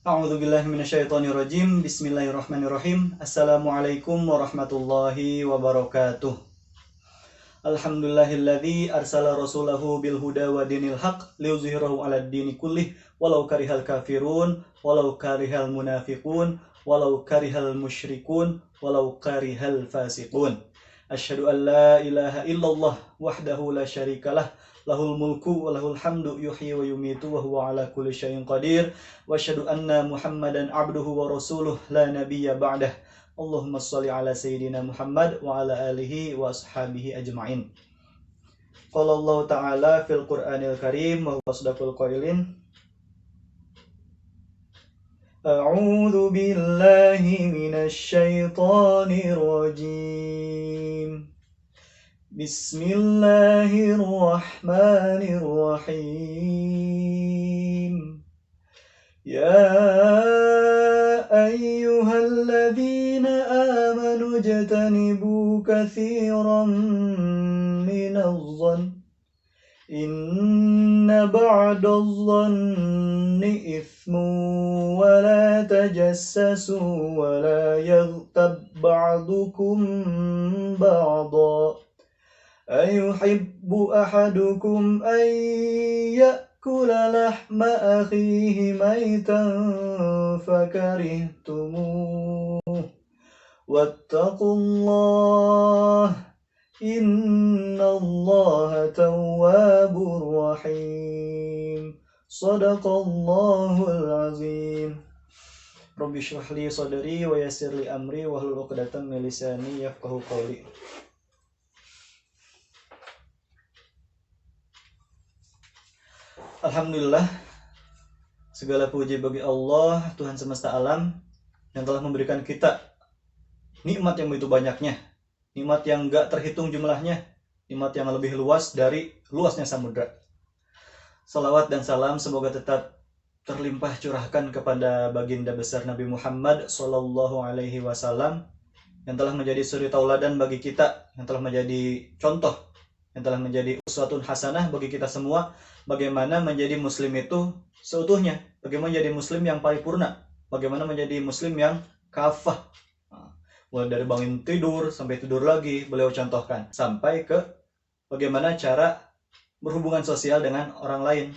A'udzubillahi minasyaitonirrajim. Bismillahirrahmanirrahim. Assalamualaikum warahmatullahi wabarakatuh. Alhamdulillahilladzi arsala rasulahu bil huda wa dinil haq liyuzhirahu 'alad dini kullih walau karihal kafirun walau karihal munafiqun walau karihal musyrikun walau karihal fasiqun. Asyhadu an la ilaha illallah wahdahu la syarikalah lahul mulku wa lahul hamdu yuhyi wa yumitu wa huwa ala kulli syai'in qadir wa asyhadu anna Muhammadan abduhu wa rasuluh la nabiyya ba'dah. Allahumma shalli ala sayyidina Muhammad wa ala alihi wa ashabihi ajma'in. Qala Allah ta'ala fil Qur'anil Karim wa huwa asdaqul qailin. A'udzu billahi minasy syaithanir rajim. Bismillahirrahmanirrahim. Ya ayyuhalladzina amanu jatanibu katsiran minadh-dhann inna ba'dadh-dhanni ithmun wa la tajassasu wa la yaghtab ba'dukum ba'dha ayuhibbu ahadukum an ya'kula lahma akhihi maytan fakarihtumuh wattaqullah innallaha tawwabur rahim. Shadaqallahul azim. Rabbi shrah li sadri wa yassir li amri wahlul 'uqdatam min lisani yafqahu qawli. Alhamdulillah, segala puji bagi Allah, Tuhan semesta alam, yang telah memberikan kita nikmat yang begitu banyaknya, nikmat yang gak terhitung jumlahnya, nikmat yang lebih luas dari luasnya samudra. Salawat dan salam semoga tetap terlimpah curahkan kepada baginda besar Nabi Muhammad SAW, yang telah menjadi suri tauladan bagi kita, yang telah menjadi contoh, yang telah menjadi uswatun hasanah bagi kita semua, bagaimana menjadi muslim itu seutuhnya, bagaimana menjadi muslim yang paripurna, bagaimana menjadi muslim yang kafah. Mulai dari bangun tidur sampai tidur lagi beliau contohkan, sampai ke bagaimana cara berhubungan sosial dengan orang lain.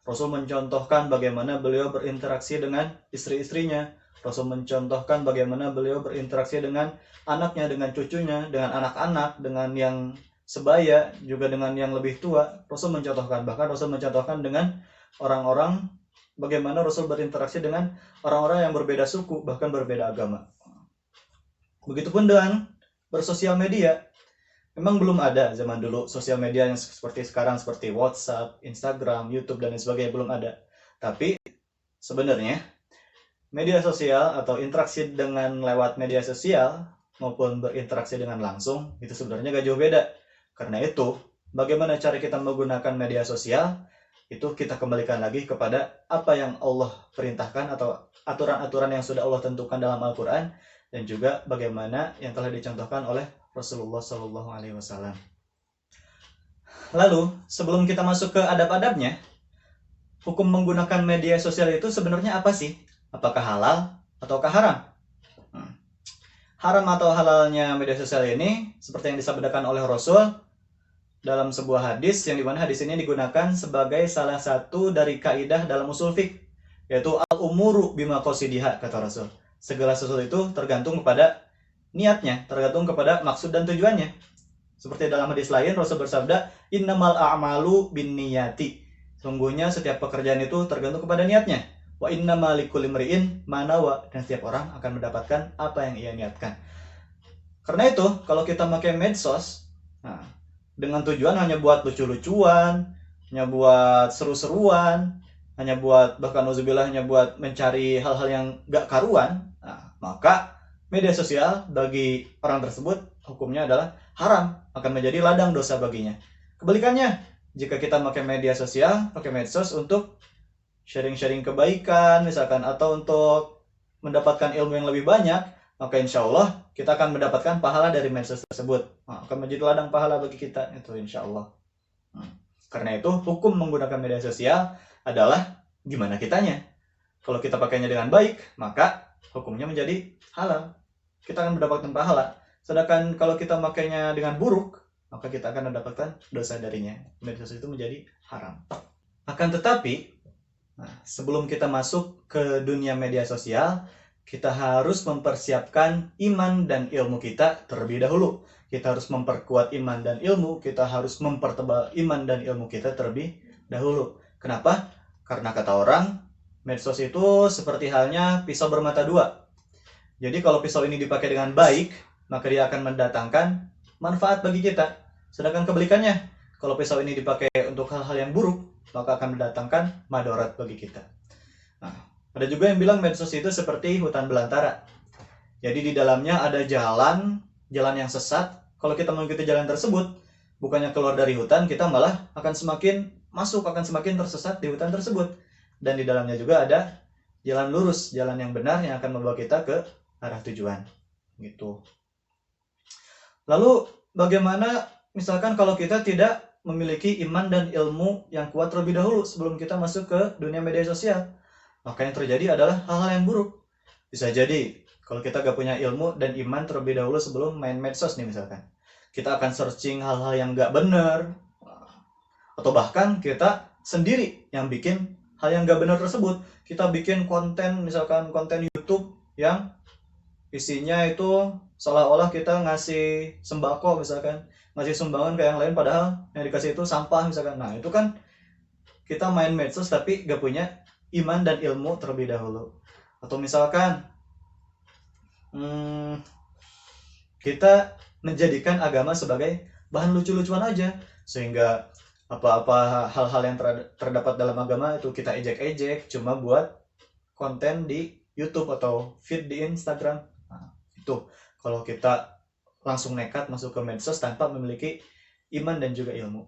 Rasul mencontohkan bagaimana beliau berinteraksi dengan istri-istrinya. Rasul mencontohkan bagaimana beliau berinteraksi dengan anaknya, dengan cucunya, dengan anak-anak, dengan yang sebaya, juga dengan yang lebih tua. Rasul mencontohkan, bahkan Rasul mencontohkan dengan orang-orang, bagaimana Rasul berinteraksi dengan orang-orang yang berbeda suku, bahkan berbeda agama. Begitupun dengan bersosial media. Memang belum ada zaman dulu sosial media yang seperti sekarang, seperti WhatsApp, Instagram, YouTube, dan lain sebagainya, belum ada. Tapi sebenarnya media sosial atau interaksi dengan lewat media sosial maupun berinteraksi dengan langsung itu sebenarnya gak jauh beda. Karena itu, bagaimana cara kita menggunakan media sosial, itu kita kembalikan lagi kepada apa yang Allah perintahkan atau aturan-aturan yang sudah Allah tentukan dalam Al-Quran, dan juga bagaimana yang telah dicontohkan oleh Rasulullah SAW. Lalu, sebelum kita masuk ke adab-adabnya, hukum menggunakan media sosial itu sebenarnya apa sih? Apakah halal ataukah haram? Haram atau halalnya media sosial ini, seperti yang disabdakan oleh Rasul dalam sebuah hadis, yang dimana hadis ini digunakan sebagai salah satu dari kaidah dalam usul fiqh, yaitu al-umuru bima qasidiha, kata Rasul. Segala sesuatu itu tergantung kepada niatnya, tergantung kepada maksud dan tujuannya. Seperti dalam hadis lain, Rasul bersabda, innamal a'malu binniyati. Sungguhnya setiap pekerjaan itu tergantung kepada niatnya. Wa innamal likulli imri'in ma nawa. Dan setiap orang akan mendapatkan apa yang ia niatkan. Karena itu, kalau kita pakai medsos, dengan tujuan hanya buat lucu-lucuan, hanya buat seru-seruan, hanya buat, bahkan nauzubillah, hanya buat mencari hal-hal yang gak karuan, maka media sosial bagi orang tersebut hukumnya adalah haram, akan menjadi ladang dosa baginya. Kebalikannya, jika kita pakai media sosial, pakai medsos untuk sharing-sharing kebaikan misalkan, atau untuk mendapatkan ilmu yang lebih banyak, maka insya Allah kita akan mendapatkan pahala dari medsos tersebut. Akan menjadi ladang pahala bagi kita, itu insya Allah. Karena itu hukum menggunakan media sosial adalah gimana kitanya. Kalau kita pakainya dengan baik, maka hukumnya menjadi halal. Kita akan mendapatkan pahala. Sedangkan kalau kita makainya dengan buruk, maka kita akan mendapatkan dosa darinya. Media sosial itu menjadi haram. Akan tetapi, sebelum kita masuk ke dunia media sosial, kita harus mempersiapkan iman dan ilmu kita terlebih dahulu. Kita harus memperkuat iman dan ilmu, kita harus mempertebal iman dan ilmu kita terlebih dahulu. Kenapa? Karena kata orang, medsos itu seperti halnya pisau bermata dua. Jadi kalau pisau ini dipakai dengan baik, maka dia akan mendatangkan manfaat bagi kita. Sedangkan kebalikannya, kalau pisau ini dipakai untuk hal-hal yang buruk, maka akan mendatangkan madarat bagi kita. Nah, ada juga yang bilang medsos itu seperti hutan belantara. Jadi di dalamnya ada jalan yang sesat. Kalau kita mengikuti jalan tersebut, bukannya keluar dari hutan, kita malah akan semakin tersesat di hutan tersebut. Dan di dalamnya juga ada jalan lurus, jalan yang benar yang akan membawa kita ke arah tujuan. Gitu. Lalu bagaimana misalkan kalau kita tidak memiliki iman dan ilmu yang kuat terlebih dahulu sebelum kita masuk ke dunia media sosial? Maka yang terjadi adalah hal-hal yang buruk. Bisa jadi kalau kita gak punya ilmu dan iman terlebih dahulu sebelum main medsos nih misalkan, kita akan searching hal-hal yang gak benar, atau bahkan kita sendiri yang bikin hal yang gak benar tersebut. Kita bikin konten, misalkan konten YouTube yang isinya itu seolah-olah kita ngasih sembako misalkan, ngasih sumbangan ke yang lain, padahal yang dikasih itu sampah misalkan. Nah itu kan kita main medsos tapi gak punya iman dan ilmu terlebih dahulu. Atau misalkan kita menjadikan agama sebagai bahan lucu-lucuan aja, sehingga apa-apa hal-hal yang terdapat dalam agama itu kita ejek-ejek cuma buat konten di YouTube atau feed di Instagram. Nah, itu kalau kita langsung nekat masuk ke medsos tanpa memiliki iman dan juga ilmu.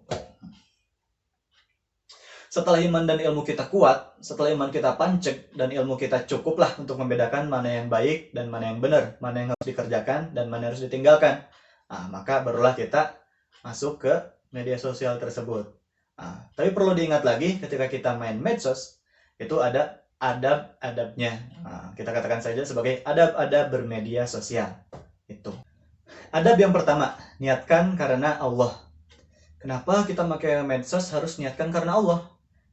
Setelah iman dan ilmu kita kuat, setelah iman kita pancek dan ilmu kita cukuplah untuk membedakan mana yang baik dan mana yang benar, mana yang harus dikerjakan dan mana yang harus ditinggalkan. Nah, maka barulah kita masuk ke media sosial tersebut. Nah, tapi perlu diingat lagi ketika kita main medsos, itu ada adab-adabnya. Nah, kita katakan saja sebagai adab-adab bermedia sosial. Itu. Adab yang pertama, niatkan karena Allah. Kenapa kita pakai medsos harus niatkan karena Allah?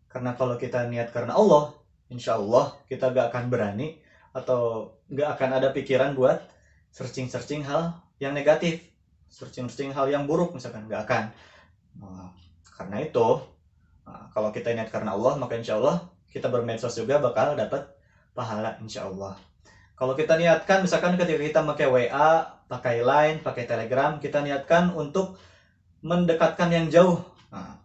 Karena kalau kita niat karena Allah, insya Allah kita gak akan berani atau gak akan ada pikiran buat searching hal yang negatif, searching hal yang buruk misalkan, gak akan. Nah, karena itu, kalau kita niat karena Allah, maka insya Allah kita bermedsos juga bakal dapat pahala insya Allah. Kalau kita niatkan misalkan ketika kita pakai WA, pakai Line, pakai Telegram, kita niatkan untuk mendekatkan yang jauh. Nah,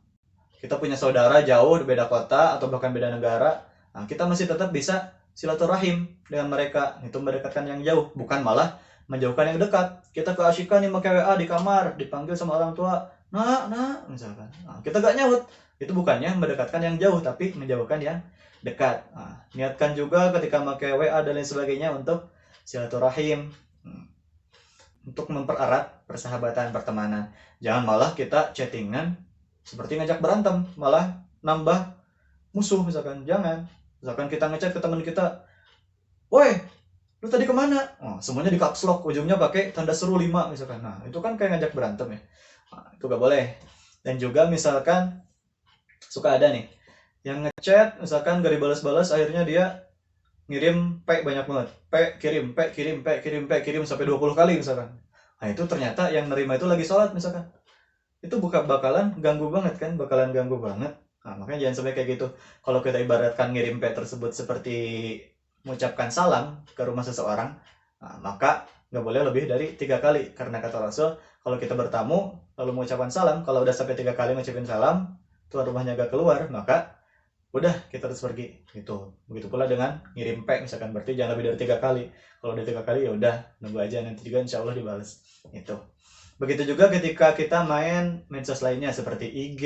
kita punya saudara jauh di beda kota atau bahkan beda negara, nah, kita masih tetap bisa silaturahim dengan mereka. Itu mendekatkan yang jauh, bukan malah menjauhkan yang dekat. Kita keasyikan nih pakai WA di kamar, dipanggil sama orang tua, nak misalkan. Nah, kita gak nyaut. Itu bukannya mendekatkan yang jauh, tapi menjauhkan yang dekat. Nah, niatkan juga ketika pakai WA dan lain sebagainya untuk silaturahim, untuk mempererat persahabatan, pertemanan. Jangan malah kita chattingan seperti ngajak berantem, malah nambah musuh misalkan. Jangan. Misalkan kita ngechat ke teman kita, woi, lu tadi kemana? Oh, semuanya di caps lock, ujungnya pakai tanda seru 5 misalkan. Nah, itu kan kayak ngajak berantem ya. Nah, itu gak boleh. Dan juga misalkan suka ada nih yang ngechat misalkan gak dibalas-balas, akhirnya dia ngirim P banyak banget. P kirim sampai 20 kali misalkan. Nah, itu ternyata yang nerima itu lagi sholat misalkan. Itu bakalan ganggu banget kan, Nah, makanya jangan sampai kayak gitu. Kalau kita ibaratkan ngirim P tersebut seperti mengucapkan salam ke rumah seseorang, nah, maka nggak boleh lebih dari 3 kali. Karena kata Rasul, kalau kita bertamu lalu mengucapkan salam, kalau udah sampai 3 kali mengucapkan salam, tuan rumahnya gak keluar, maka udah kita harus pergi. Gitu. Begitu pula dengan ngirim P misalkan, berarti jangan lebih dari 3 kali. Kalau udah 3 kali ya udah, nunggu aja, nanti juga insya Allah dibalas. Itu. Begitu juga ketika kita main medsos lainnya seperti IG,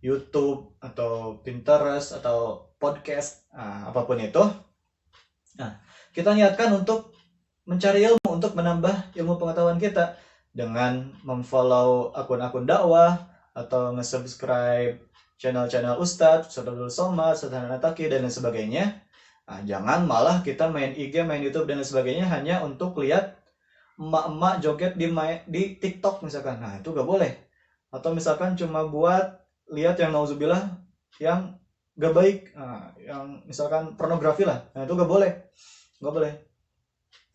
YouTube, atau Pinterest, atau podcast, apapun itu. Nah, kita niatkan untuk mencari ilmu, untuk menambah ilmu pengetahuan kita dengan memfollow akun-akun dakwah atau nge-subscribe channel-channel Ustadz, Ustadz Abdul Somad, Ustadz Hanan Ataki, dan lain sebagainya. Nah, jangan malah kita main IG, main YouTube dan lain sebagainya hanya untuk lihat emak-emak joget di TikTok misalkan. Nah, itu gak boleh. Atau misalkan cuma buat lihat yang nauzubillah yang gak baik, nah, yang misalkan pornografi lah. Nah, itu gak boleh. Gak boleh.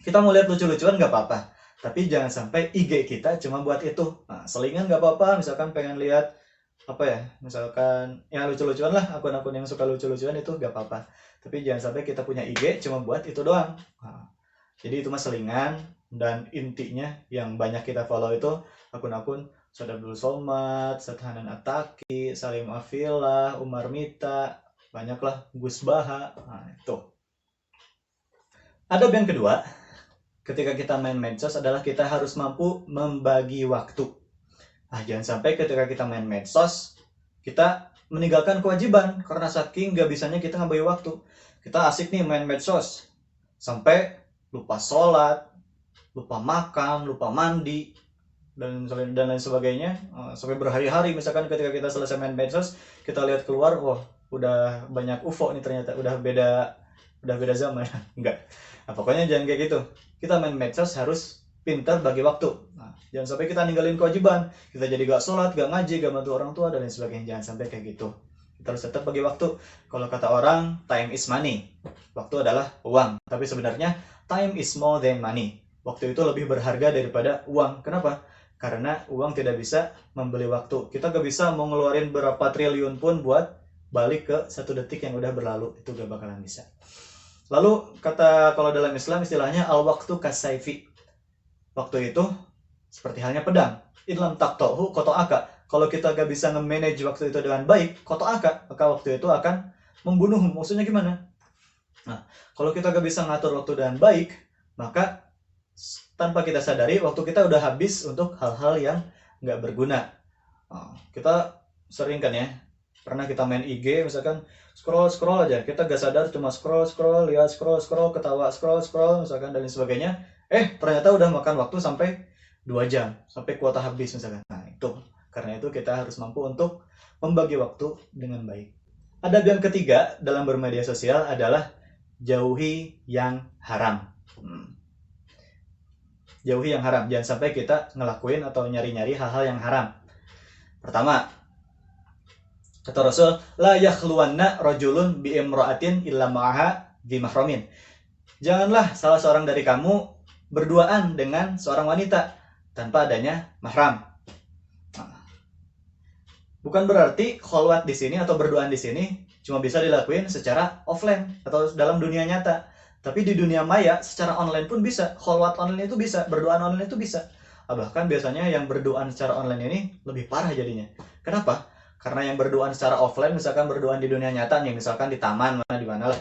Kita mau lihat lucu-lucuan gak apa-apa. Tapi jangan sampai IG kita cuma buat itu. Nah, selingan gak apa-apa, misalkan pengen lihat apa ya, misalkan yang lucu-lucuan lah, akun-akun yang suka lucu-lucuan itu gak apa-apa. Tapi jangan sampai kita punya IG cuma buat itu doang. Nah, jadi itu mah selingan, dan intinya yang banyak kita follow itu akun-akun Ustaz Abdul Somad, Ustaz Hanan Ataki, Salim Afillah, Umar Mita, banyaklah, Gus Baha. Nah, itu. Adab yang kedua, ketika kita main medsos adalah kita harus mampu membagi waktu. Nah, jangan sampai ketika kita main medsos, kita meninggalkan kewajiban karena saking gak bisanya kita ngebagi waktu. Kita asik nih main medsos, sampai lupa sholat, lupa makan, lupa mandi, dan lain sebagainya, sampai berhari-hari. Misalkan ketika kita selesai main medsos, kita lihat keluar, wah udah banyak UFO nih ternyata, udah beda zaman. Enggak. Nah, pokoknya jangan kayak gitu. Kita main medsos harus pintar bagi waktu. Nah, jangan sampai kita ninggalin kewajiban, kita jadi gak sholat, gak ngaji, gak bantu orang tua, dan lain sebagainya. Jangan sampai kayak gitu. Kita harus tetap bagi waktu. Kalau kata orang, time is money. Waktu adalah uang. Tapi sebenarnya time is more than money. Waktu itu lebih berharga daripada uang. Kenapa? Karena uang tidak bisa membeli waktu. Kita gak bisa mau ngeluarin berapa triliun pun buat balik ke 1 detik yang udah berlalu. Itu gak bakalan bisa. Lalu kata kalau dalam Islam istilahnya al-waktu kasaifi. Waktu itu seperti halnya pedang. Idlam taktohu koto'aka. Kalau kita gak bisa nge-manage waktu itu dengan baik, koto'aka, maka waktu itu akan membunuh. Maksudnya gimana? Nah, kalau kita gak bisa ngatur waktu dengan baik, maka tanpa kita sadari waktu kita udah habis untuk hal-hal yang nggak berguna. Kita sering kan ya, pernah kita main IG misalkan scroll aja, kita gak sadar cuma scroll, lihat scroll, ketawa scroll misalkan dan lain sebagainya. Ternyata udah makan waktu sampai 2 jam, sampai kuota habis misalkan. Nah itu, karena itu kita harus mampu untuk membagi waktu dengan baik. Adab yang ketiga dalam bermedia sosial adalah jauhi yang haram. Jauhi yang haram, jangan sampai kita ngelakuin atau nyari-nyari hal-hal yang haram. Pertama, kata Rasul, la yakhluwanna rajulun bi imra'atin illa ma'aha di mahramin. Janganlah salah seorang dari kamu berduaan dengan seorang wanita tanpa adanya mahram. Bukan berarti kholwat di sini atau berduaan di sini cuma bisa dilakuin secara offline atau dalam dunia nyata. Tapi di dunia maya, secara online pun bisa. Kholwat online itu bisa, berduaan online itu bisa. Bahkan biasanya yang berduaan secara online ini lebih parah jadinya. Kenapa? Karena yang berduaan secara offline, misalkan berduaan di dunia nyata nih, misalkan di taman, di mana lah.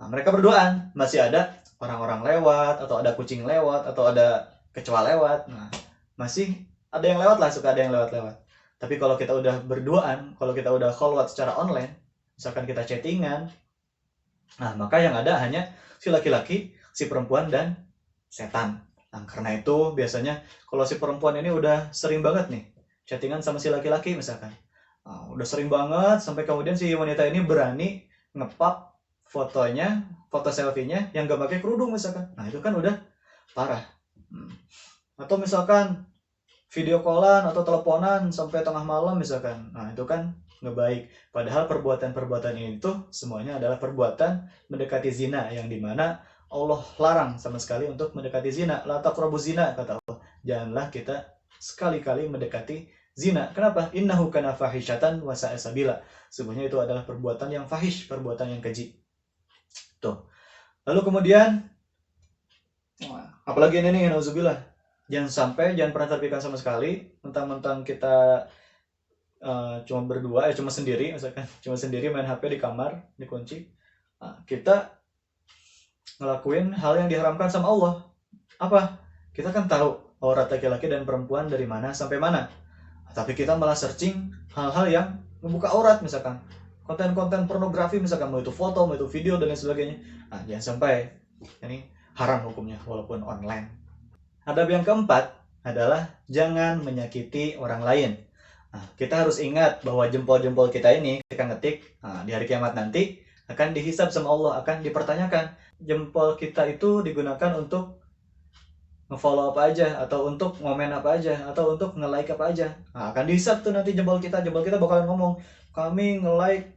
Nah, mereka berduaan, masih ada orang-orang lewat, atau ada kucing lewat, atau ada kecoa lewat. Nah, masih ada yang lewat lah, suka ada yang lewat-lewat. Tapi kalau kita udah berduaan, kalau kita udah kholwat secara online, misalkan kita chattingan, nah maka yang ada hanya si laki-laki, si perempuan, dan setan. Nah, karena itu biasanya kalau si perempuan ini udah sering banget nih chattingan sama si laki-laki misalkan. Udah sering banget sampai kemudian si wanita ini berani ngepap fotonya, foto selfie-nya yang gak pakai kerudung misalkan. Nah, itu kan udah parah. Atau misalkan video callan atau teleponan sampai tengah malam misalkan. Nah, itu kan nggak baik. Padahal perbuatan-perbuatan ini tuh semuanya adalah perbuatan mendekati zina, yang dimana Allah larang sama sekali untuk mendekati zina. La taqrabu zina, kata Allah. Janganlah kita sekali-kali mendekati zina. Kenapa? Innahu kana fahishatan wa sa'a sabila. Sebenarnya itu adalah perbuatan yang fahish, perbuatan yang keji. Tuh. Lalu kemudian apalagi ini nih, nauzubillah. Jangan pernah terpikirkan sama sekali mentang-mentang kita cuma berdua, cuma sendiri misalkan, cuma sendiri main HP di kamar, dikunci. Kita ngelakuin hal yang diharamkan sama Allah. Apa? Kita kan tahu aurat laki-laki dan perempuan dari mana sampai mana. Tapi kita malah searching hal-hal yang membuka aurat misalkan. Konten-konten pornografi misalkan, mau itu foto, mau itu video dan lain sebagainya. Jangan sampai ini haram hukumnya walaupun online. Adab yang keempat adalah jangan menyakiti orang lain. Kita harus ingat bahwa jempol-jempol kita ini, kita ngetik di hari kiamat nanti akan dihisab sama Allah, akan dipertanyakan. Jempol kita itu digunakan untuk nge-follow apa aja, atau untuk ngomen apa aja, atau untuk nge-like apa aja. Nah, akan dihisab tuh nanti jempol kita bakalan ngomong, kami nge-like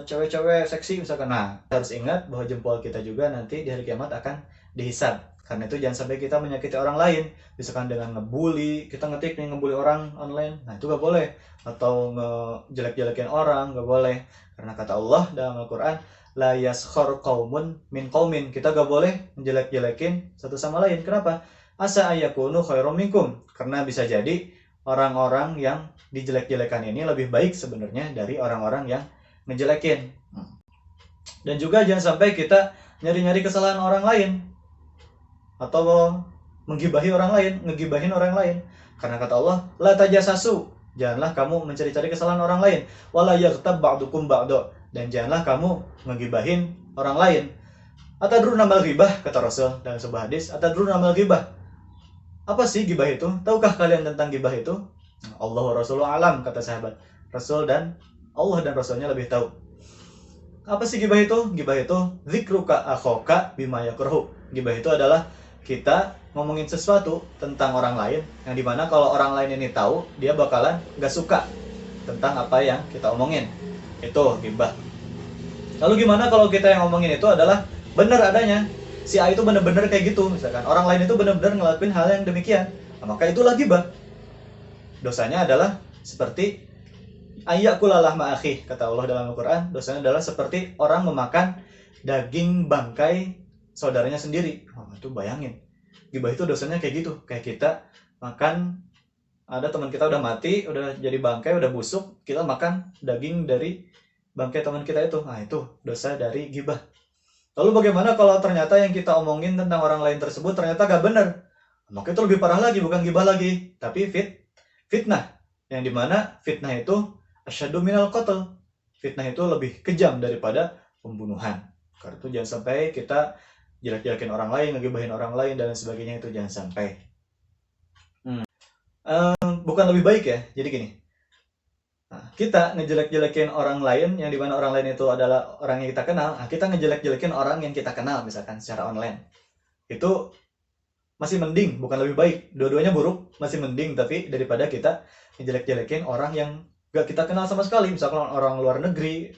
cewek-cewek seksi misalkan. Nah, harus ingat bahwa jempol kita juga nanti di hari kiamat akan dihisab. Karena itu jangan sampai kita menyakiti orang lain, misalkan dengan ngebully, kita ngetik nih ngebully orang online, nah itu gak boleh. Atau ngejelek-jelekin orang, gak boleh. Karena kata Allah dalam Al-Quran, la yaskhar qaumun min qaumin, kita gak boleh menjelek-jelekin satu sama lain. Kenapa? Asa ayakunu khairum minkum, karena bisa jadi orang-orang yang dijelek-jelekan ini lebih baik sebenarnya dari orang-orang yang ngejelekin. Dan juga jangan sampai kita nyari-nyari kesalahan orang lain atau menggibahi orang lain, ngegibahin orang lain. Karena kata Allah, la tajassasu, janganlah kamu mencari-cari kesalahan orang lain. Wala yaghtab ba'dukum ba'da, dan janganlah kamu ngegibahin orang lain. Atadruna mal ghibah, kata Rasul dalam sebuah hadis, atadruna mal ghibah. Apa sih gibah itu? Tahukah kalian tentang gibah itu? Allah wa Rasulullah alam, kata sahabat. Rasul dan Allah dan Rasulnya lebih tahu. Apa sih gibah itu? Gibah itu dzikruka akhaka bima yakrahu. Gibah itu adalah kita ngomongin sesuatu tentang orang lain, yang dimana kalau orang lain ini tahu, dia bakalan gak suka tentang apa yang kita omongin. Itu gibah. Lalu gimana kalau kita yang ngomongin itu adalah benar adanya, si A itu benar-benar kayak gitu, misalkan orang lain itu benar-benar ngelakuin hal yang demikian, nah, maka itulah gibah. Dosanya adalah seperti ayyakulalah ma'akhi, kata Allah dalam Al-Quran, dosanya adalah seperti orang memakan daging bangkai saudaranya sendiri. Oh, itu bayangin, gibah itu dosanya kayak gitu. Kayak kita makan, ada teman kita udah mati, udah jadi bangkai, udah busuk, kita makan daging dari bangkai teman kita itu. Nah, itu dosa dari gibah. Lalu bagaimana kalau ternyata yang kita omongin tentang orang lain tersebut ternyata gak benar? Maka itu lebih parah lagi, bukan gibah lagi, tapi fitnah. Yang dimana fitnah itu asyaddu minal qatl. Fitnah itu lebih kejam daripada pembunuhan. Karena itu jangan sampai kita jelek-jelekin orang lain, ngegibahin orang lain, dan sebagainya, itu jangan sampai. Bukan lebih baik ya, jadi gini. Nah, kita ngejelek-jelekin orang lain, yang dimana orang lain itu adalah orang yang kita kenal. Nah, kita ngejelek-jelekin orang yang kita kenal, misalkan secara online. Itu masih mending, bukan lebih baik. Dua-duanya buruk, masih mending, tapi daripada kita ngejelek-jelekin orang yang gak kita kenal sama sekali. Misalkan orang luar negeri,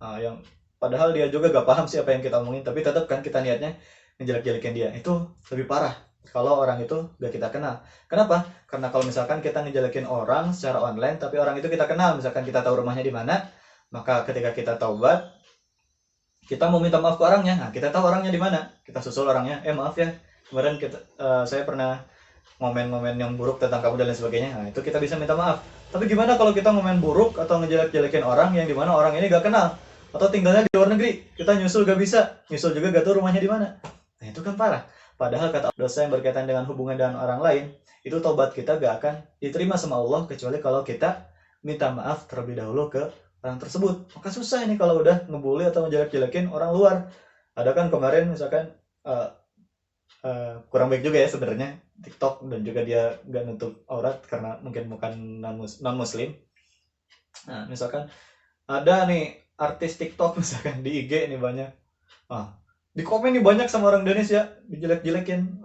yang padahal dia juga gak paham sih apa yang kita omongin, tapi tetap kan kita niatnya ngejelek-jelekin dia. Itu lebih parah kalau orang itu gak kita kenal. Kenapa? Karena kalau misalkan kita ngejelekin orang secara online, tapi orang itu kita kenal, misalkan kita tahu rumahnya di mana, maka ketika kita taubat, kita mau minta maaf ke orangnya. Nah, kita tahu orangnya di mana, kita susul orangnya. Maaf ya, kemarin saya pernah ngomen-ngomen yang buruk tentang kamu dan lain sebagainya. Nah, itu kita bisa minta maaf. Tapi gimana kalau kita ngomen buruk atau ngejelek-jelekin orang yang dimana orang ini gak kenal, atau tinggalnya di luar negeri, kita nyusul gak bisa, nyusul juga gak tahu rumahnya di mana. Nah, itu kan parah. Padahal kata dosa yang berkaitan dengan hubungan dengan orang lain, itu tobat kita gak akan diterima sama Allah kecuali kalau kita minta maaf terlebih dahulu ke orang tersebut. Maka susah ini kalau udah ngebully atau ngejelek-jelekin orang luar. Ada kan kemarin misalkan kurang baik juga ya sebenarnya TikTok, dan juga dia gak nutup aurat karena mungkin bukan non muslim. Nah, misalkan ada nih artis TikTok misalkan di IG nih banyak, di komen nih banyak sama orang Indonesia, dijelek-jelekin.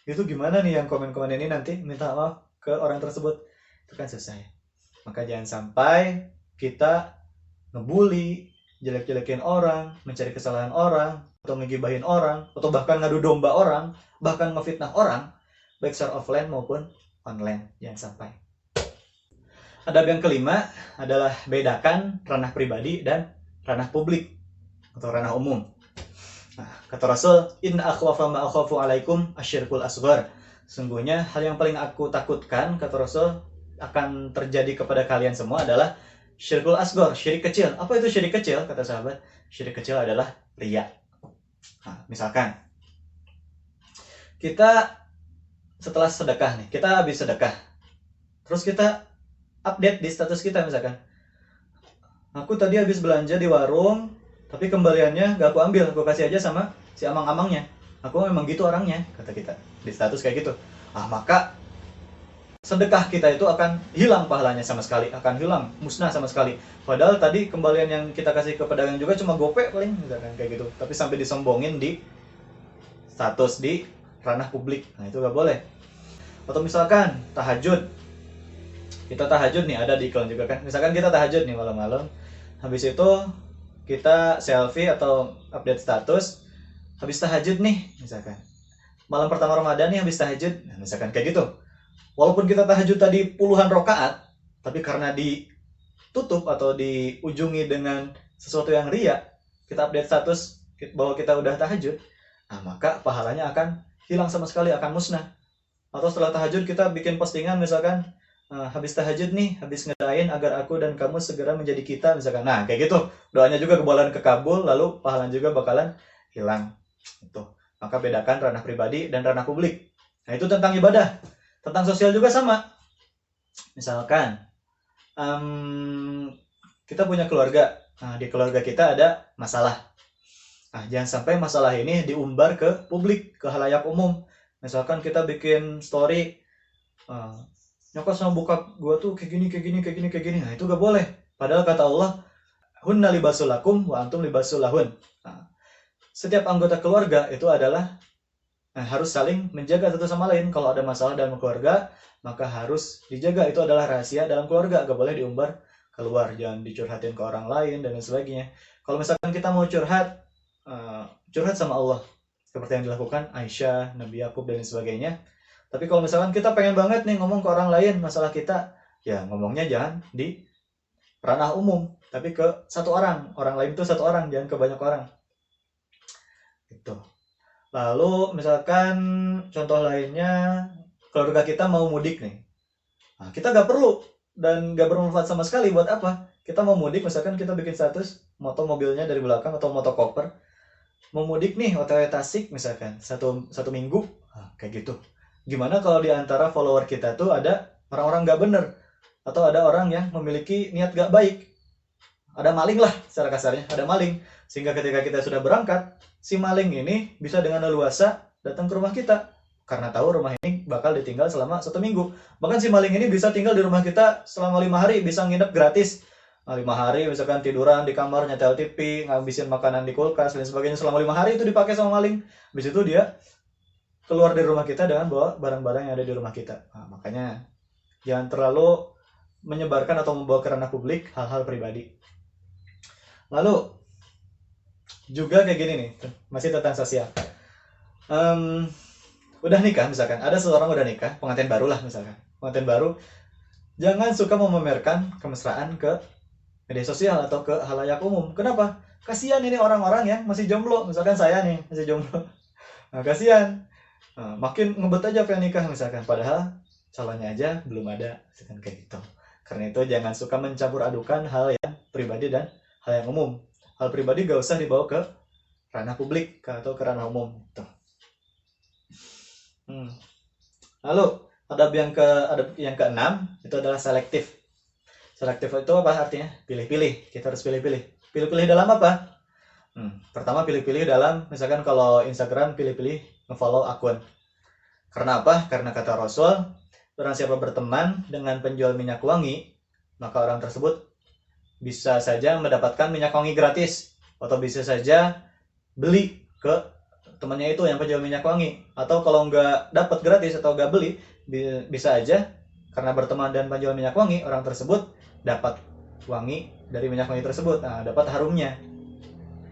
Itu gimana nih yang komen-komen ini nanti minta maaf ke orang tersebut? Itu kan susah ya. Maka jangan sampai kita ngebully, jelek-jelekin orang, mencari kesalahan orang, atau ngegibahin orang, atau bahkan ngadu domba orang, bahkan ngefitnah orang, baik secara offline maupun online. Jangan sampai. Adab yang kelima adalah bedakan ranah pribadi dan ranah publik atau ranah umum. Nah, kata Rasul, inna akhwafa ma akhafu alaikum asyirkul asghar. Sungguhnya hal yang paling aku takutkan, kata Rasul, akan terjadi kepada kalian semua adalah syirkul asghar, syirik kecil. Apa itu syirik kecil? Kata sahabat, syirik kecil adalah riya. Nah, misalkan kita setelah sedekah nih, kita habis sedekah, terus kita update di status kita, misalkan, aku tadi habis belanja di warung, tapi kembaliannya gak aku ambil, aku kasih aja sama si amang-amangnya. Aku memang gitu orangnya, kata kita di status kayak gitu. Maka sedekah kita itu akan hilang pahalanya sama sekali, akan hilang, musnah sama sekali. Padahal tadi kembalian yang kita kasih ke pedagang juga cuma gope paling, misalkan kayak gitu. Tapi sampai disombongin di status di ranah publik, nah itu gak boleh. Atau misalkan tahajud, kita tahajud nih, ada di iklan juga kan. Misalkan kita tahajud nih malam-malam, habis itu kita selfie atau update status habis tahajud nih, misalkan malam pertama Ramadan nih habis tahajud, nah, misalkan kayak gitu. Walaupun kita tahajud tadi puluhan rakaat, tapi karena ditutup atau diujungi dengan sesuatu yang ria, kita update status bahwa kita udah tahajud, nah maka pahalanya akan hilang sama sekali, akan musnah. Atau setelah tahajud kita bikin postingan misalkan, habis tahajud nih, habis ngedain agar aku dan kamu segera menjadi kita, misalkan. Nah kayak gitu, doanya juga kebakalan kekabul, lalu pahalanya juga bakalan hilang. Itu. Maka bedakan ranah pribadi dan ranah publik. Nah itu tentang ibadah. Tentang sosial juga sama. Misalkan kita punya keluarga. Nah, di keluarga kita ada masalah. Nah, jangan sampai masalah ini diumbar ke publik, ke halayak umum. Misalkan kita bikin story, nyokap sama bokap gue tuh kayak gini. Nah itu gak boleh. Padahal kata Allah, hunna libasul lakum wa antum libasul lahun. Nah, setiap anggota keluarga itu adalah harus saling menjaga satu sama lain. Kalau ada masalah dalam keluarga, maka harus dijaga. Itu adalah rahasia dalam keluarga, gak boleh diumbar keluar, jangan dicurhatin ke orang lain dan sebagainya. Kalau misalkan kita mau curhat sama Allah, seperti yang dilakukan Aisyah, Nabi Yakub dan sebagainya. Tapi kalau misalkan kita pengen banget nih ngomong ke orang lain masalah kita, ya ngomongnya jangan di ranah umum, tapi ke satu orang lain itu satu orang, jangan ke banyak orang. Itu. Lalu misalkan contoh lainnya, keluarga kita mau mudik nih, nah, kita gak perlu dan gak bermanfaat sama sekali. Buat apa? Kita mau mudik, misalkan kita bikin status moto mobilnya dari belakang atau moto koper, mau mudik nih OTW Tasik misalkan satu minggu, nah, kayak gitu. Gimana kalau di antara follower kita tuh ada orang-orang gak bener, atau ada orang yang memiliki niat gak baik, ada maling lah secara kasarnya, ada maling, sehingga ketika kita sudah berangkat, si maling ini bisa dengan leluasa datang ke rumah kita karena tahu rumah ini bakal ditinggal selama 1 minggu. Bahkan si maling ini bisa tinggal di rumah kita selama 5 hari, bisa nginep gratis. 5 hari misalkan tiduran di kamar, nyetel TV, ngabisin makanan di kulkas dan sebagainya, selama 5 hari itu dipakai sama maling. Habis itu dia keluar dari rumah kita dengan bawa barang-barang yang ada di rumah kita. Nah, makanya jangan terlalu menyebarkan atau membawa ke ranah publik hal-hal pribadi. Lalu juga kayak gini nih, masih tentang sosial. Udah nikah misalkan, ada seseorang udah nikah, pengantin baru lah misalkan, pengantin baru, jangan suka memamerkan kemesraan ke media sosial atau ke halayak umum. Kenapa? Kasihan ini orang-orang yang masih jomblo, misalkan saya nih masih jomblo. Nah, kasihan. Nah, makin ngebet aja pengen nikah misalkan, padahal calonnya aja belum ada, misalkan kayak gitu. Karena itu jangan suka mencampur adukan hal yang pribadi dan hal yang umum. Hal pribadi gak usah dibawa ke ranah publik atau ke ranah umum. Tuh. Lalu adab yang keenam itu adalah selektif. Selektif itu apa artinya? Pilih-pilih. Kita harus pilih-pilih. Pilih-pilih dalam apa? Pertama pilih-pilih dalam, misalkan kalau Instagram, pilih-pilih nge-follow akun. Karena apa? Karena kata Rasul, orang siapa berteman dengan penjual minyak wangi, maka orang tersebut bisa saja mendapatkan minyak wangi gratis, atau bisa saja beli ke temannya itu yang penjual minyak wangi. Atau kalau nggak dapat gratis atau nggak beli, bisa aja karena berteman dan penjual minyak wangi, orang tersebut dapat wangi dari minyak wangi tersebut, nah, dapat harumnya.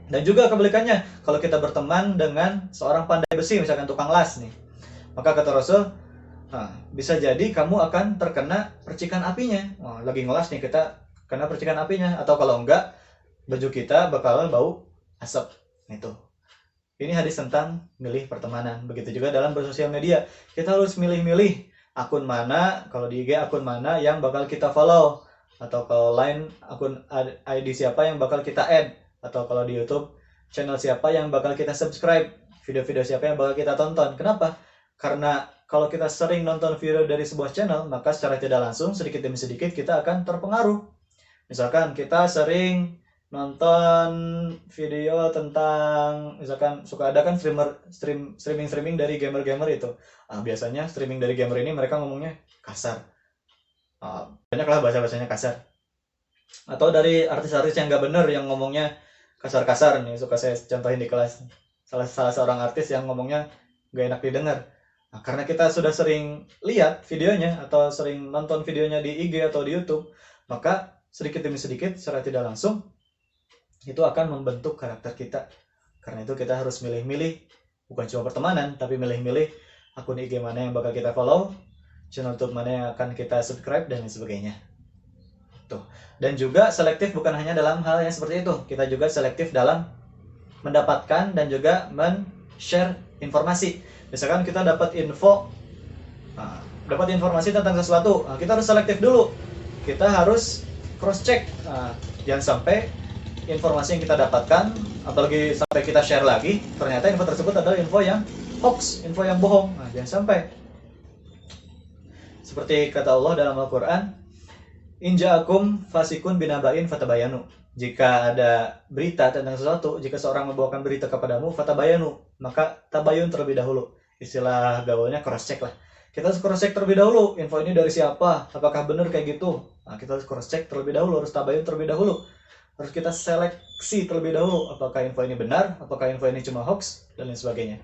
Dan juga kebalikannya, kalau kita berteman dengan seorang pandai besi, misalkan tukang las nih, maka kata Rasul, bisa jadi kamu akan terkena percikan apinya. Lagi ngelas nih kita kena percikan apinya, atau kalau enggak baju kita bakal bau asap. Itu. Ini hadis tentang milih pertemanan. Begitu juga dalam bersosial media, kita harus milih-milih akun mana, kalau di IG akun mana yang bakal kita follow, atau kalau lain akun ID siapa yang bakal kita add, atau kalau di YouTube channel siapa yang bakal kita subscribe, video-video siapa yang bakal kita tonton. Kenapa? Karena kalau kita sering nonton video dari sebuah channel, maka secara tidak langsung sedikit demi sedikit kita akan terpengaruh. Misalkan kita sering nonton video tentang, misalkan suka ada kan streaming dari gamer-gamer itu. Biasanya streaming dari gamer ini mereka ngomongnya kasar. Banyak lah bahasa-bahasanya kasar. Atau dari artis-artis yang gak bener yang ngomongnya kasar-kasar nih, suka saya contohin di kelas. Salah seorang artis yang ngomongnya gak enak didengar. Karena kita sudah sering lihat videonya atau sering nonton videonya di IG atau di YouTube, maka sedikit demi sedikit secara tidak langsung itu akan membentuk karakter kita. Karena itu kita harus milih-milih, bukan cuma pertemanan, tapi milih-milih akun IG mana yang bakal kita follow, channel YouTube mana yang akan kita subscribe, dan lain sebagainya. Tuh. Dan juga selektif bukan hanya dalam hal yang seperti itu, kita juga selektif dalam mendapatkan dan juga men-share informasi. Misalkan kita dapat informasi tentang sesuatu, kita harus selektif dulu, kita harus cross check. Jangan sampai informasi yang kita dapatkan, apalagi sampai kita share lagi, ternyata info tersebut adalah info yang hoax, info yang bohong. Jangan sampai. Seperti kata Allah dalam Al-Quran, in ja'akum fasikun binaba'in fatabayanu. Jika ada berita tentang sesuatu, jika seorang membawakan berita kepadamu, fatabayanu, maka tabayun terlebih dahulu. Istilah gaulnya cross check lah. Kita harus cross check terlebih dahulu, info ini dari siapa, apakah benar kayak gitu. Kita harus cross check terlebih dahulu, harus tabayun terlebih dahulu. Harus kita seleksi terlebih dahulu, apakah info ini benar, apakah info ini cuma hoax, dan lain sebagainya.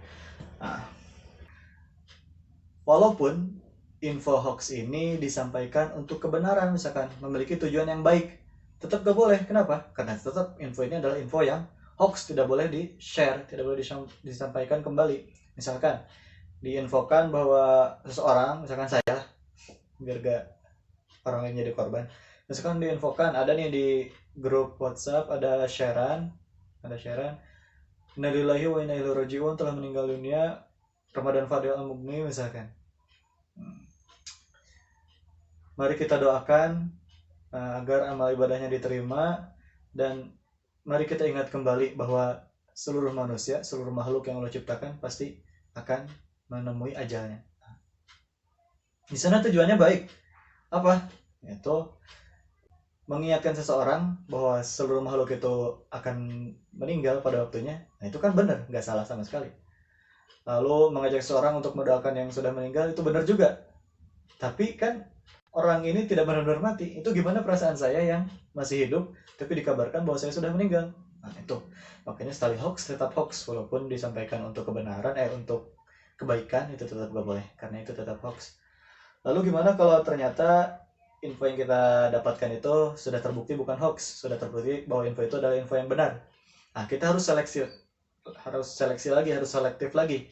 Walaupun info hoax ini disampaikan untuk kebenaran, misalkan memiliki tujuan yang baik, tetap gak boleh. Kenapa? Karena tetap info ini adalah info yang hoax, tidak boleh di-share, tidak boleh disampaikan kembali. Misalkan diinfokan bahwa seseorang, misalkan saya, biar gak orang lain jadi korban, misalkan diinfokan ada nih di grup WhatsApp, ada sharean, innalillahi wa inna ilaihi raji'un, telah meninggal dunia Ramadan Fadil Al-Mugni, misalkan. Mari kita doakan agar amal ibadahnya diterima, dan mari kita ingat kembali bahwa seluruh manusia, seluruh makhluk yang Allah ciptakan pasti akan menemui ajalnya. Di sana tujuannya baik. Apa? Itu mengingatkan seseorang bahwa seluruh makhluk itu akan meninggal pada waktunya. Itu kan benar, nggak salah sama sekali. Lalu mengajak seseorang untuk mendoakan yang sudah meninggal, itu benar juga. Tapi kan orang ini tidak benar-benar mati. Itu gimana perasaan saya yang masih hidup tapi dikabarkan bahwa saya sudah meninggal? Itu makanya sekali hoax tetap hoax, walaupun disampaikan untuk kebenaran, untuk kebaikan, itu tetap gak boleh, karena itu tetap hoax. Lalu gimana kalau ternyata info yang kita dapatkan itu sudah terbukti bukan hoax, sudah terbukti bahwa info itu adalah info yang benar? Kita harus seleksi lagi, harus selektif lagi.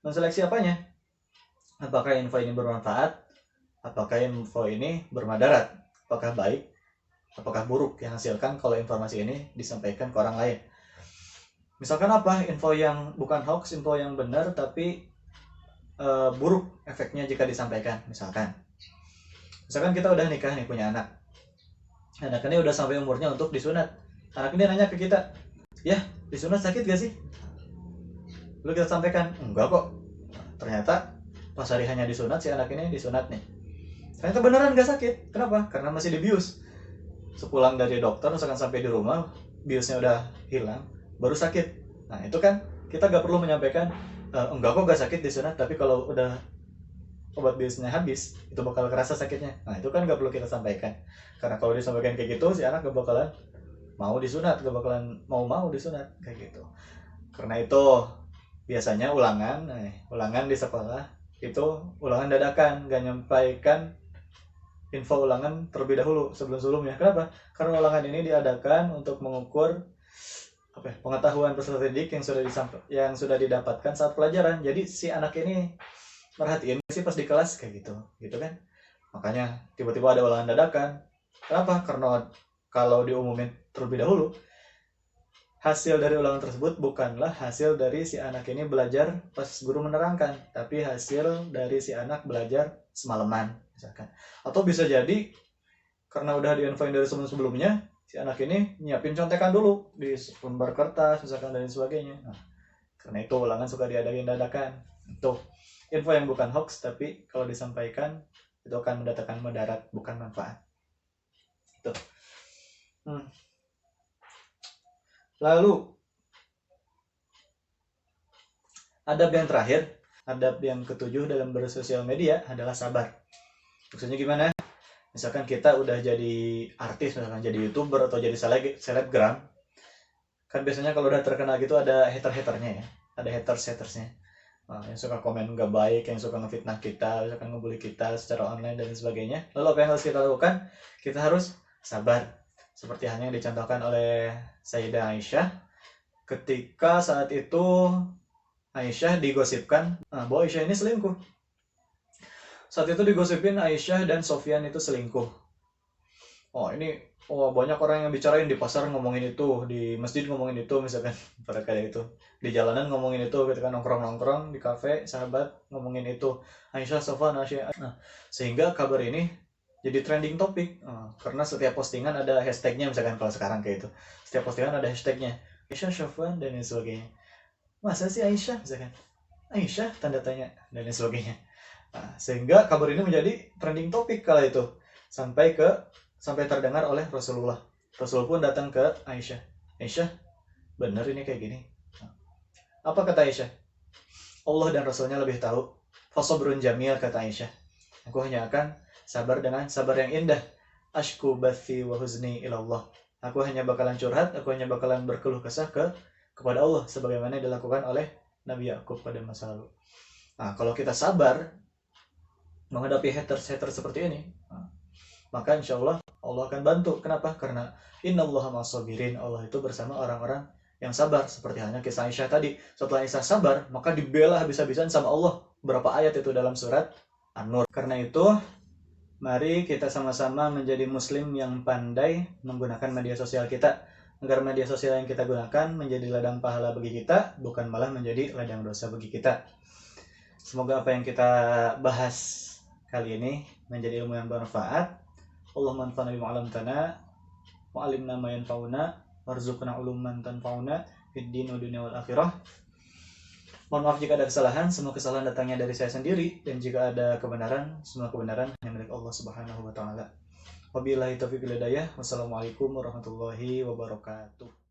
Menseleksi apanya? Apakah info ini bermanfaat? Apakah info ini bermadarat? Apakah baik? Apakah buruk yang hasilkan kalau informasi ini disampaikan ke orang lain? Misalkan apa? Info yang bukan hoax, info yang benar tapi buruk efeknya jika disampaikan. Misalkan kita udah nikah nih, punya anak ini udah sampai umurnya untuk disunat. Anak ini nanya ke kita, ya disunat sakit gak sih? Lalu kita sampaikan, enggak kok. Ternyata pas hari hanya disunat, si anak ini disunat nih, ternyata beneran gak sakit. Kenapa? Karena masih dibius. Sepulang dari dokter, misalkan sampai di rumah, biusnya udah hilang, baru sakit. Itu kan kita gak perlu menyampaikan, enggak kok gak sakit disunat, tapi kalau udah obat biusnya habis, itu bakal kerasa sakitnya. Itu kan gak perlu kita sampaikan. Karena kalau disampaikan kayak gitu, si anak gak bakalan mau disunat, gak bakalan mau disunat kayak gitu. Karena itu biasanya ulangan di sekolah itu ulangan dadakan, gak nyampaikan info ulangan terlebih dahulu sebelumnya. Kenapa? Karena ulangan ini diadakan untuk mengukur pengetahuan peserta didik yang sudah didapatkan saat pelajaran. Jadi si anak ini merhatiin sih pas di kelas kayak gitu kan. Makanya tiba-tiba ada ulangan dadakan. Kenapa? Karena kalau diumumin terlebih dahulu, hasil dari ulangan tersebut bukanlah hasil dari si anak ini belajar pas guru menerangkan, tapi hasil dari si anak belajar semalaman misalkan. Atau bisa jadi karena udah diinfoin dari sebelumnya, si anak ini nyiapin contekan dulu di lembar kertas misalkan dan sebagainya. Karena itu ulangan suka diadain dadakan. Itu info yang bukan hoax, tapi kalau disampaikan itu akan mendatangkan mudarat, bukan manfaat. Itu. Lalu adab yang terakhir, adab yang ketujuh dalam bersosial media adalah sabar. Maksudnya gimana? Misalkan kita udah jadi artis, misalkan jadi YouTuber atau jadi selebgram, kan biasanya kalau udah terkenal gitu ada hater-haternya ya, ada haters-hatersnya. Nah, yang suka komen nggak baik, yang suka ngefitnah kita, misalkan ngebully kita secara online dan sebagainya. Lalu apa yang harus kita lakukan? Kita harus sabar. Seperti hanya yang dicontohkan oleh Sayyidah Aisyah, ketika saat itu Aisyah digosipkan bahwa Aisyah ini selingkuh. Saat itu digosipin Aisyah dan Sofyan itu selingkuh. Banyak orang yang bicarain di pasar ngomongin itu, di masjid ngomongin itu misalkan pada kayak itu. Di jalanan ngomongin itu, ketika nongkrong-nongkrong di kafe, sahabat ngomongin itu. Aisyah, Sofyan, Aisyah. Nah, sehingga kabar ini jadi trending topik. Karena setiap postingan ada hashtagnya, misalkan kalau sekarang kayak itu. Setiap postingan ada hashtagnya. Aisyah, Sofyan, dan lain sebagainya. Masa sih Aisyah, misalkan? Aisyah, tanda tanya, dan lain sebagainya. Nah, sehingga kabar ini menjadi trending topik kala itu. Sampai terdengar oleh Rasulullah. Rasul pun datang ke Aisyah. Aisyah, benar ini kayak gini. Apa kata Aisyah? Allah dan Rasulnya lebih tahu. Fasabrun jamil, kata Aisyah. Aku hanya akan sabar dengan sabar yang indah. Ashku bathi wa huzni ilallah. Aku hanya bakalan curhat, aku hanya bakalan berkeluh kesah kepada Allah, sebagaimana dilakukan oleh Nabi Yakub pada masa lalu. Nah, kalau kita sabar menghadapi haters seperti ini, maka insya Allah akan bantu. Kenapa? Karena innallaha ma'as-sabirin. Allah itu bersama orang-orang yang sabar. Seperti halnya kisah Aisyah tadi. Setelah Aisyah sabar, maka dibela habis-habisan sama Allah. Berapa ayat itu dalam surat An-Nur. Karena itu, mari kita sama-sama menjadi muslim yang pandai menggunakan media sosial kita. Agar media sosial yang kita gunakan menjadi ladang pahala bagi kita, bukan malah menjadi ladang dosa bagi kita. Semoga apa yang kita bahas kali ini menjadi ilmu yang bermanfaat. Allahumma anfa'na bima 'allamtana wa 'allimna ma yanfa'una warzuqna 'uluman tanfa'una fid din wa dunya wal akhirah. Mohon maaf jika ada kesalahan, semua kesalahan datangnya dari saya sendiri, dan jika ada kebenaran, semua kebenaran hanya milik Allah Subhanahu wa taala. Wabillahi taufiq wal hidayah. Wassalamualaikum warahmatullahi wabarakatuh.